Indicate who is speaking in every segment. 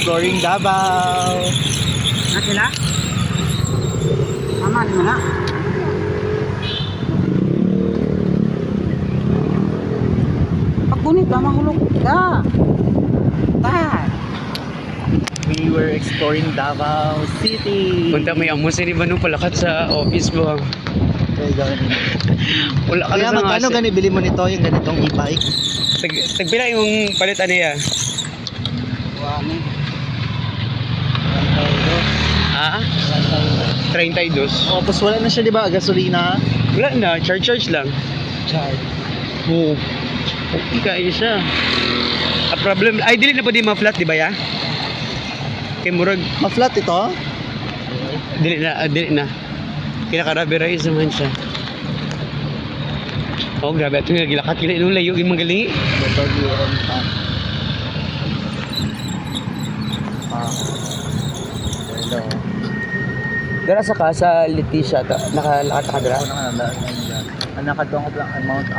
Speaker 1: exploring Davao.
Speaker 2: Na sila? Aman mo na. Pagkunit ba mahulog ka? Ta.
Speaker 1: We were exploring Davao City.
Speaker 3: Punta mo yung musi ni Banu palakat sa office mo. Wala ka
Speaker 1: Kaya
Speaker 3: na sa
Speaker 1: magkano gani bili mo nito yung ganitong e-bike?
Speaker 3: Tagpila yung palit ano ya?
Speaker 2: Wani.
Speaker 3: Ah? 32.
Speaker 1: Oh, tapos wala na siya di ba gasolina?
Speaker 3: Wala na, charge lang.
Speaker 1: Charge.
Speaker 3: Oo. Okay kayo siya. A problem, ay dili na po di ma-flat di ba ya? Kay murag
Speaker 1: Ma-flat ito?
Speaker 3: dili na. Kinaka-rubberized naman siya. Oh, grabe ito nga gilakat kina nung layo yung magaling.
Speaker 1: Motor yun pa. Hello.
Speaker 3: Dara sa casa Leticia ta nakalakad ka dira.
Speaker 1: Ako na nga ang nakatungkol lang ang Mount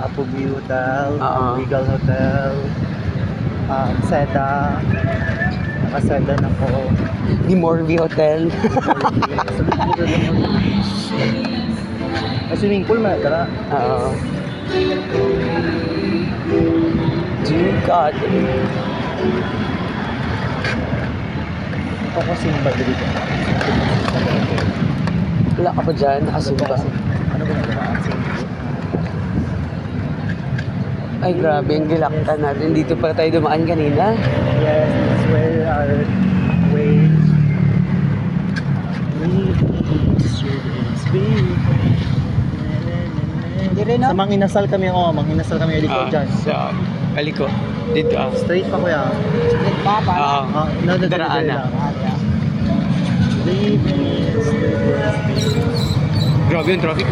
Speaker 1: Apo View Hotel,
Speaker 3: Oo.
Speaker 1: Regal Hotel, Seda. Nakaseda na ko.
Speaker 3: Di Morvi Hotel.
Speaker 1: May swimming pool man tara.
Speaker 3: Oo. Dear God.
Speaker 1: Ako simba dito.
Speaker 3: Wala ka pa dyan, nakasimba.
Speaker 1: Ano ba yung
Speaker 3: Ay grabe, ang gilakta natin. Dito pala tayo dumaan kanina.
Speaker 1: Yes, that's where our way Sa Manginasal kami, Manginasal kami dito dyan.
Speaker 3: Sa Kaliko. Dito
Speaker 1: Straight pa kuya.
Speaker 2: Papa.
Speaker 3: Daraan na. Grabe yung traffic.